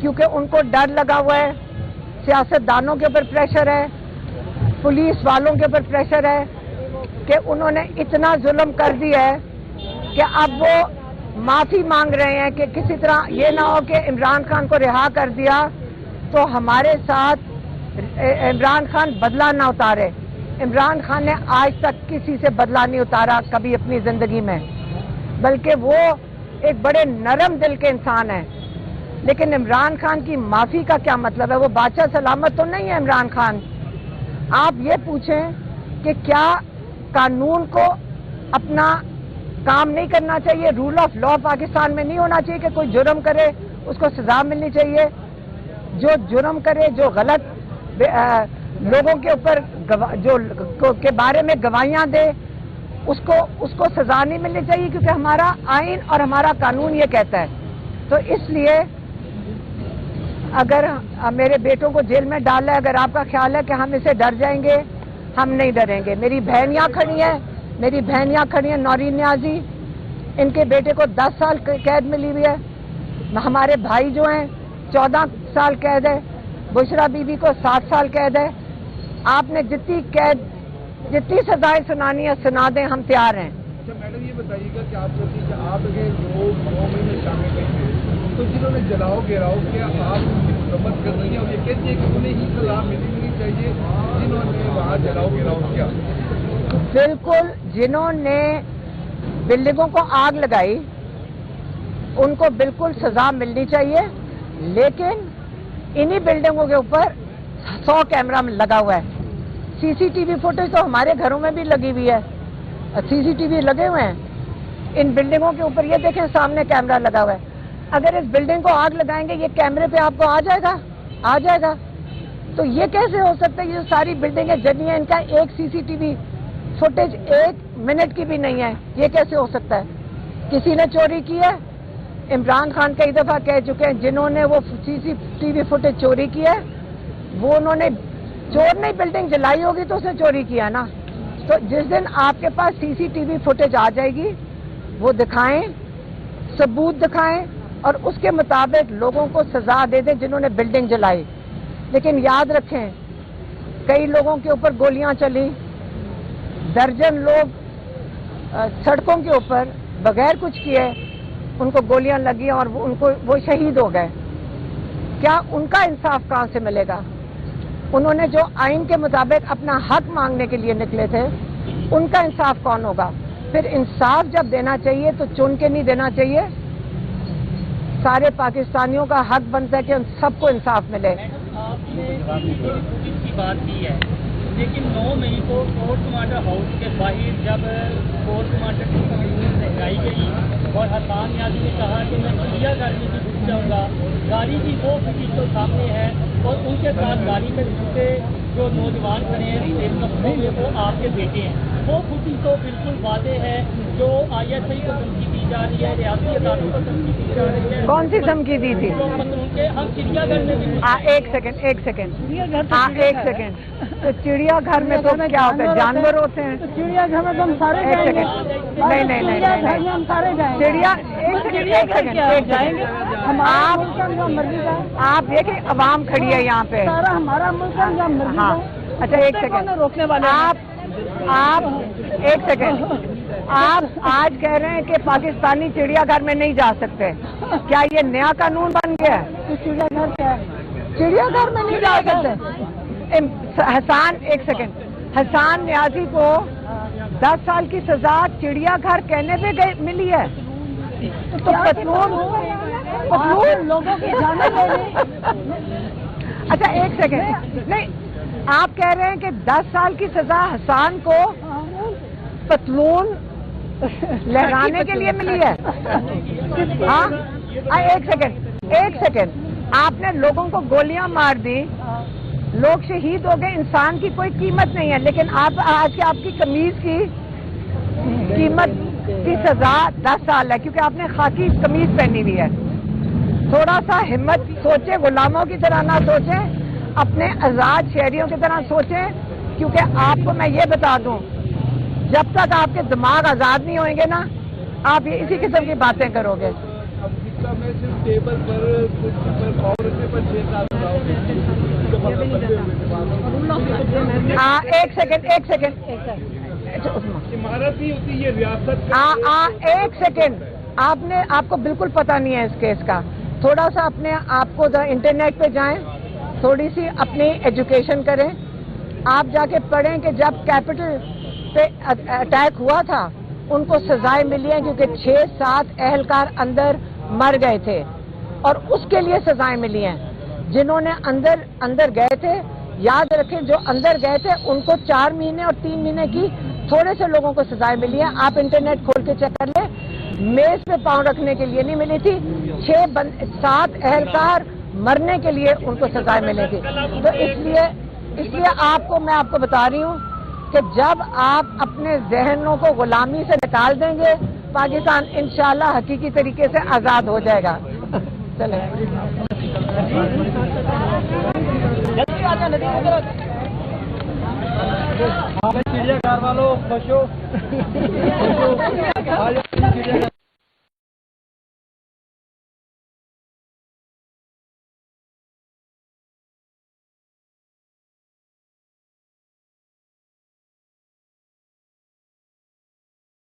کیونکہ ان کو ڈر لگا ہوا ہے، سیاستدانوں کے اوپر پریشر ہے، پولیس والوں کے اوپر پریشر ہے کہ انہوں نے اتنا ظلم کر دیا ہے کہ اب وہ معافی مانگ رہے ہیں کہ کسی طرح یہ نہ ہو کہ عمران خان کو رہا کر دیا تو ہمارے ساتھ عمران خان بدلہ نہ اتارے۔ عمران خان نے آج تک کسی سے بدلہ نہیں اتارا کبھی اپنی زندگی میں، بلکہ وہ ایک بڑے نرم دل کے انسان ہیں۔ لیکن عمران خان کی معافی کا کیا مطلب ہے؟ وہ بادشاہ سلامت تو نہیں ہے عمران خان۔ آپ یہ پوچھیں کہ کیا قانون کو اپنا کام نہیں کرنا چاہیے؟ رول آف لا پاکستان میں نہیں ہونا چاہیے کہ کوئی جرم کرے اس کو سزا ملنی چاہیے؟ جو جرم کرے، جو غلط لوگوں کے اوپر جو کے بارے میں گواہیاں دے، اس کو سزا نہیں ملنی چاہیے؟ کیونکہ ہمارا آئین اور ہمارا قانون یہ کہتا ہے۔ تو اس لیے اگر میرے بیٹوں کو جیل میں ڈالا ہے، اگر آپ کا خیال ہے کہ ہم اسے ڈر جائیں گے، ہم نہیں ڈریں گے۔ میری بہنیاں کھڑی ہیں، نورین نیازی، ان کے بیٹے کو 10 سال قید ملی ہوئی ہے، ہمارے بھائی جو ہیں 14 سال قید ہے، بشرا بی بی کو 7 سال قید ہے۔ آپ نے جتنی سزائیں سنانی ہے سنا دیں، ہم تیار ہیں۔ اچھا میڈم یہ بتائیے گا کہ آپ اگر لوگ 9 مہینے شامل نہیں تھے تو جنہوں نے جلاؤ گراؤ کیا آپ ان کی مذمت کر رہی ہیں اور یہ کہتی ہے کہ انہیں ہی سزا ملنی چاہیے جنہوں نے وہاں جلاؤ گراؤ کیا؟ بالکل، جنہوں نے بلڈنگوں کو آگ لگائی ان کو بالکل سزا ملنی چاہیے، لیکن انہی بلڈنگوں کے اوپر 100 کیمرہ لگا ہوا ہے۔ سی سی ٹی وی فوٹیج تو ہمارے گھروں میں بھی لگی ہوئی ہے، سی سی ٹی وی لگے ہوئے ہیں ان بلڈنگوں کے اوپر، یہ دیکھیں سامنے کیمرہ لگا ہوا ہے۔ اگر اس بلڈنگ کو آگ لگائیں گے یہ کیمرے پہ آپ کو آ جائے گا تو یہ کیسے ہو سکتا ہے؟ یہ ساری بلڈنگیں جلی ہیں، ان کا ایک C C T V footage 1 منٹ کی بھی نہیں ہے، یہ کیسے ہو سکتا ہے؟ کسی نے چوری کی ہے؟ عمران خان کئی دفعہ کہہ چکے ہیں جنہوں نے وہ سی سی ٹی وی فوٹیج چوری کی ہے وہ انہوں نے چور نہیں بلڈنگ جلائی ہوگی تو اس نے چوری کیا نا۔ تو جس دن آپ کے پاس سی سی ٹی وی فوٹیج آ جائے گی وہ دکھائیں، ثبوت دکھائیں اور اس کے مطابق لوگوں کو سزا دے دیں جنہوں نے بلڈنگ جلائی۔ لیکن یاد رکھیں کئی لوگوں کے اوپر گولیاں چلی، درجن لوگ سڑکوں کے اوپر بغیر کچھ کیے ان کو گولیاں لگی اور وہ شہید ہو گئے۔ کیا ان کا انصاف کہاں سے ملے گا؟ انہوں نے جو آئین کے مطابق اپنا حق مانگنے کے لیے نکلے تھے ان کا انصاف کون ہوگا؟ پھر انصاف جب دینا چاہیے تو چن کے نہیں دینا چاہیے۔ سارے پاکستانیوں کا حق بنتا ہے کہ ان سب کو انصاف ملے۔ آپ نے کی بات کی ہے لیکن 9 مئی کو کورٹ کمانڈر ہاؤس کے باہر جب کورٹ کمانڈر کی تقریر دکھائی گئی اور حسان نیازی نے کہا کہ میں چڑیا گھر میں بھی گھس جاؤں گا، گاڑی کی وہ فوٹیج تو سامنے ہے اور ان کے ساتھ گاڑی میں دوسرے جو نوجوان کھڑے ہیں وہ آپ کے بیٹے ہیں، وہ فوٹیج تو بالکل واضح ہے جو آئی ایس آئی کو دھمکی دی جا رہی ہے، ریاستی عدالتوں کو دھمکی دی جا رہی ہے۔ کون سی دھمکی دی تھی؟ ہم چڑیا گھر میں بھی ایک سیکنڈ تو چڑیا گھر میں تو کیا ہوتا ہے؟ جانور ہوتے ہیں چڑیا گھر میں تو ہم سارے جائیں گے۔ نہیں ہم سارے جائیں گے۔ چڑیا ایک سیکنڈ آپ دیکھیں عوام کھڑی ہے یہاں پہ، سارا ہمارا ملک ہے، جہاں مرضی ہاں جائیں۔ اچھا ایک سیکنڈ، روکنے والے آپ ایک سیکنڈ، آپ آج کہہ رہے ہیں کہ پاکستانی چڑیا گھر میں نہیں جا سکتے، کیا یہ نیا قانون بن گیا ہے؟ چڑیا گھر کیا ہے؟ چڑیا گھر میں نہیں جا سکتے۔ حسان نیازی کو 10 سال کی سزا چڑیا گھر کہنے پہ ملی ہے تو پتلون لوگوں کی جانیں لے لیں۔ اچھا ایک سیکنڈ، نہیں آپ کہہ رہے ہیں کہ 10 سال کی سزا حسان کو پتلون لہرانے کے لیے ملی ہے؟ ہاں ایک سیکنڈ، آپ نے لوگوں کو گولیاں مار دی، لوگ شہید ہو گئے، انسان کی کوئی قیمت نہیں ہے، لیکن آپ کی قمیض کی قیمت کی سزا 10 سال ہے کیونکہ آپ نے خاکی قمیض پہنی ہوئی ہے۔ تھوڑا سا ہمت سوچیں، غلاموں کی طرح نہ سوچیں، اپنے آزاد شہریوں کی طرح سوچیں، کیونکہ آپ کو میں یہ بتا دوں جب تک آپ کے دماغ آزاد نہیں ہوئیں گے نا آپ اسی قسم کی باتیں کرو گے۔ امریکہ میں صرف ٹیبل پر کچھ پر پر 6 سال چلاؤ گے. ہاں ایک سیکنڈ عمارت نہیں ہوتی یہ ریاست. ایک سیکنڈ آپ کو بالکل پتہ نہیں ہے اس کیس کا. تھوڑا سا اپنے آپ کو انٹرنیٹ پہ جائیں, تھوڑی سی اپنی ایجوکیشن کریں. آپ جا کے پڑھیں کہ جب کیپٹل پہ اٹیک ہوا تھا ان کو سزائیں ملی ہیں کیونکہ 6-7 اہلکار اندر مر گئے تھے اور اس کے لیے سزائیں ملی ہیں. جنہوں نے اندر گئے تھے, یاد رکھیں جو اندر گئے تھے ان کو 4 مہینے اور 3 مہینے کی تھوڑے سے لوگوں کو سزائیں ملی ہیں. آپ انٹرنیٹ کھول کے چیک کر لیں, میز پہ پاؤں رکھنے کے لیے نہیں ملی تھی. 7 اہلکار مرنے کے لیے ان کو سزائیں ملی تھی. تو اس لیے میں آپ کو بتا رہی ہوں کہ جب آپ اپنے ذہنوں کو غلامی سے نکال دیں گے پاکستان انشاءاللہ حقیقی طریقے سے آزاد ہو جائے گا. چلیں چڑیا گھر والوں خوش ہو.